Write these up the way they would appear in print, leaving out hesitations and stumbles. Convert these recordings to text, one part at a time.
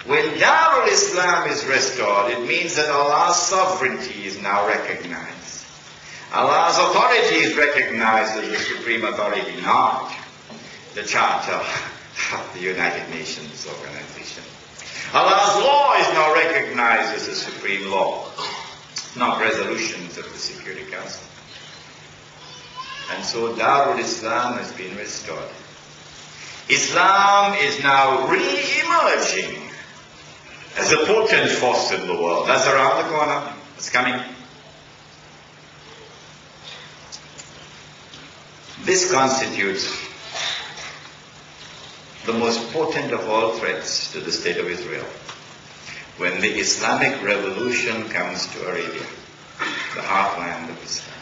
When Darul Islam is restored, it means that Allah's sovereignty is now recognized. Allah's authority is recognized as the supreme authority, not the Charter of the United Nations Organization. Allah's law is now recognized as the supreme law, not resolutions of the Security Council. And so Darul Islam has been restored. Islam is now re-emerging as a potent force in the world. That's around the corner. It's coming. This constitutes the most potent of all threats to the state of Israel. When the Islamic revolution comes to Arabia, the heartland of Islam.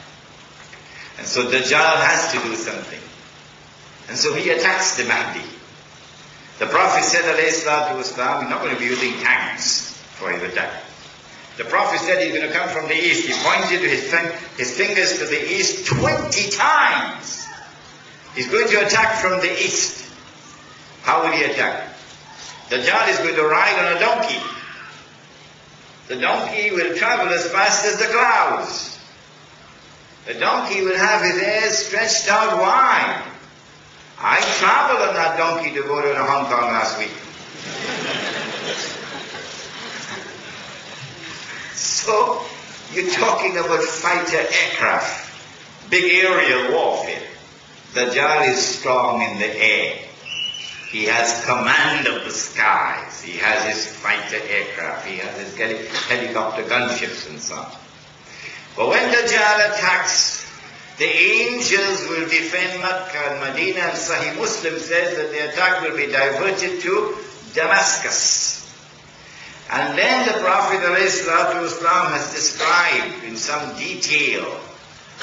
And so Dajjal has to do something. And so he attacks the Mahdi. The Prophet said, alayhi salatu wasalam, he's not going to be using tanks for his attack. The Prophet said he's going to come from the east. He pointed his fingers to the east 20 times. He's going to attack from the east. How will he attack? Dajjal is going to ride on a donkey. The donkey will travel as fast as the clouds. The donkey will have his ears stretched out wide. I traveled on that donkey to go to Hong Kong last week. So, you're talking about fighter aircraft, big aerial warfare. Dajjal is strong in the air. He has command of the skies. He has his fighter aircraft. He has his helicopter gunships and so on. But when Dajjal attacks, the angels will defend Makkah and Medina, and Sahih Muslim says that the attack will be diverted to Damascus. And then the Prophet ﷺ has described in some detail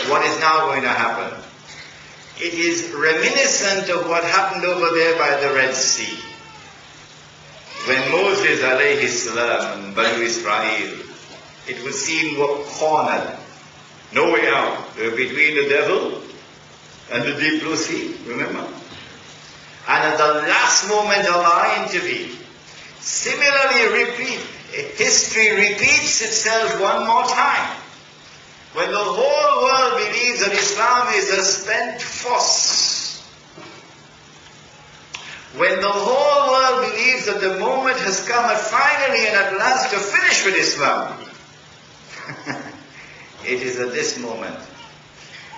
what is now going to happen. It is reminiscent of what happened over there by the Red Sea. When Moses alayhi salam and Banu Israel, it would seem, were cornered. No way out. They were between the devil and the deep blue sea, remember? And at the last moment Allah intervened. Similarly, history repeats itself one more time. When the whole world believes that Islam is a spent force, when the whole world believes that the moment has come finally and at last to finish with Islam, it is at this moment.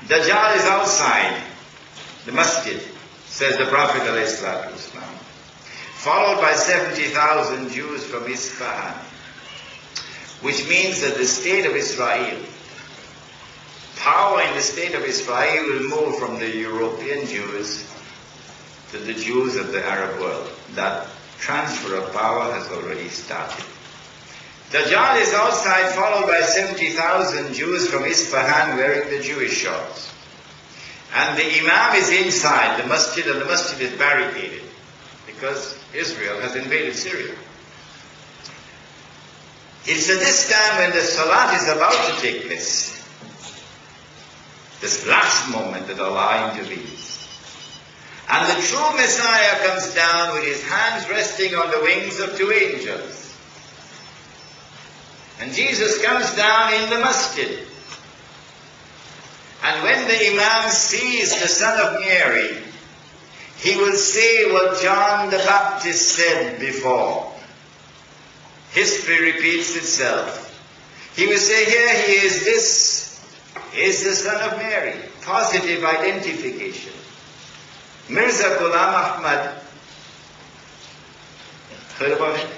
Dajjal is outside the masjid, says the Prophet ﷺ, followed by 70,000 Jews from Isfahan, which means that the state of Israel, power in the state of Israel will move from the European Jews to the Jews of the Arab world. That transfer of power has already started. Dajjal is outside, followed by 70,000 Jews from Isfahan wearing the Jewish shorts. And the Imam is inside the masjid, and the masjid is barricaded because Israel has invaded Syria. It's at this time when the Salat is about to take place, this last moment, that Allah intervenes. And the true Messiah comes down with his hands resting on the wings of two angels. And Jesus comes down in the masjid. And when the Imam sees the Son of Mary, he will say what John the Baptist said before. History repeats itself. He will say, here he is, this is the Son of Mary. Positive identification. Mirza Ghulam Ahmad, heard about it?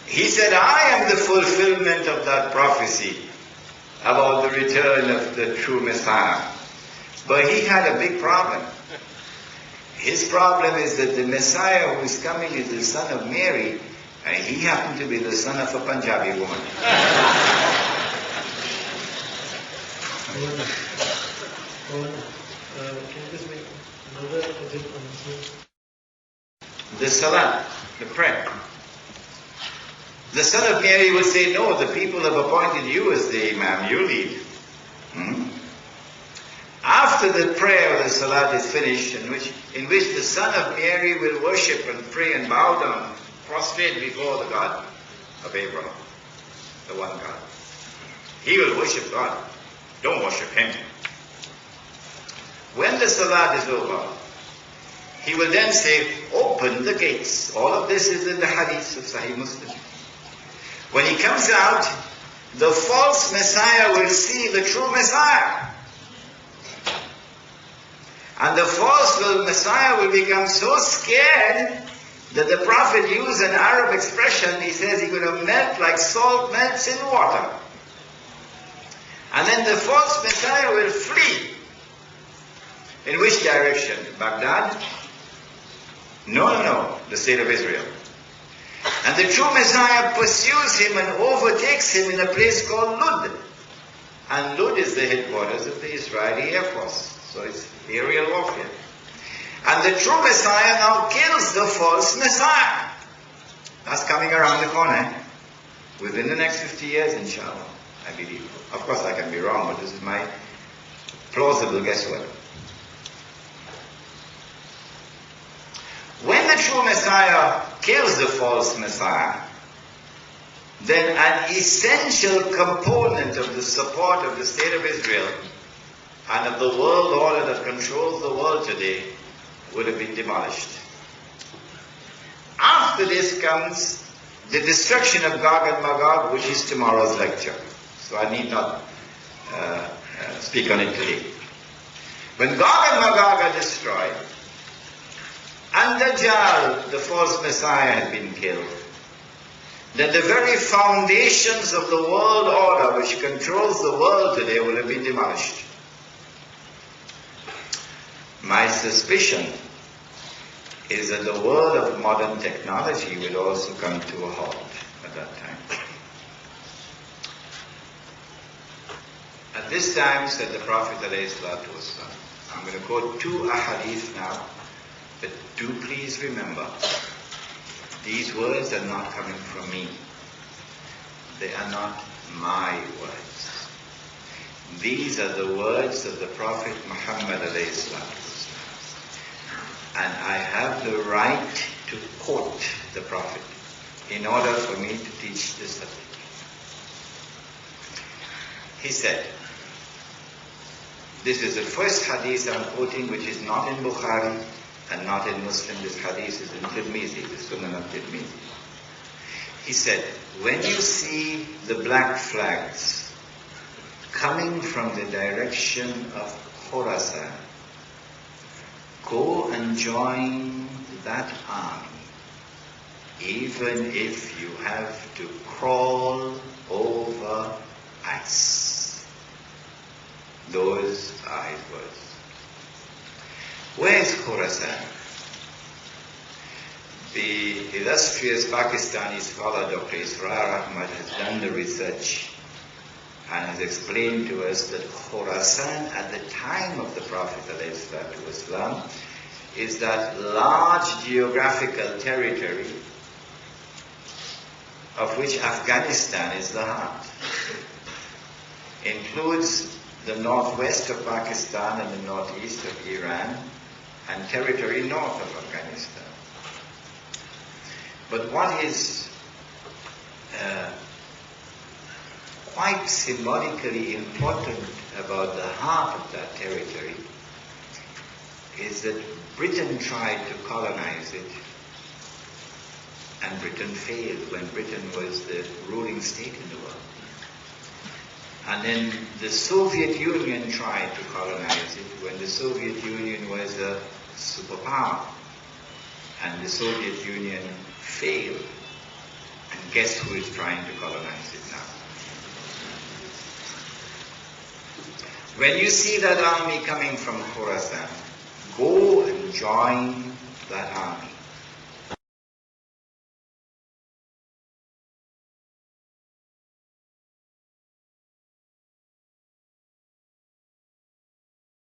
He said, I am the fulfillment of that prophecy about the return of the true Messiah. But he had a big problem. His problem is that the Messiah who is coming is the son of Mary, and he happened to be the son of a Punjabi woman. The Salat, the prayer. The son of Mary will say, no, the people have appointed you as the Imam, you lead. After the prayer of the Salat is finished, in which the son of Mary will worship and pray and bow down prostrate before the God of Abraham, the one God. He will worship God. Don't worship him. When the salat is over, he will then say, open the gates. All of this is in the hadith of Sahih Muslim. When he comes out, the false Messiah will see the true Messiah. And the false Messiah will become so scared that the Prophet used an Arab expression. He says he's going to melt like salt melts in water. And then the false Messiah will flee. In which direction? Baghdad? No, the state of Israel. And the true Messiah pursues him and overtakes him in a place called Lud. And Lud is the headquarters of the Israeli Air Force. So it's aerial warfare. And the true Messiah now kills the false Messiah. That's coming around the corner. Within the next 50 years, inshallah, I believe. Of course, I can be wrong, but this is my plausible guesswork. When the true Messiah kills the false Messiah, then an essential component of the support of the state of Israel and of the world order that controls the world today would have been demolished. After this comes the destruction of Gog and Magog, which is tomorrow's lecture. So I need not speak on it today. When Gog and Magog are destroyed, and Dajjal, the false Messiah, had been killed, then the very foundations of the world order which controls the world today will have been demolished. My suspicion is that the world of modern technology will also come to a halt at that time. At this time, said the Prophet ﷺ, I'm going to quote two ahadith now, but do please remember, these words are not coming from me. They are not my words. These are the words of the Prophet Muhammad ﷺ. And I have the right to quote the Prophet in order for me to teach this subject. He said, this is the first hadith I'm quoting, which is not in Bukhari and not in Muslim. This hadith is in Tirmizi, the Sunan of Tirmizi. He said, when you see the black flags coming from the direction of Khorasan, go and join that army, even if you have to crawl over ice. Those are his words. Where is Khorasan? The illustrious Pakistani scholar Dr. Israr Ahmad has done the research and has explained to us that Khorasan at the time of the Prophet ﷺ is that large geographical territory of which Afghanistan is the heart. Includes the northwest of Pakistan and the northeast of Iran and territory north of Afghanistan. But what is quite symbolically important about the heart of that territory is that Britain tried to colonize it, and Britain failed when Britain was the ruling state in the world. And then the Soviet Union tried to colonize it when the Soviet Union was a superpower, and the Soviet Union failed. And guess who is trying to colonize it now? When you see that army coming from Khorasan, go and join that army.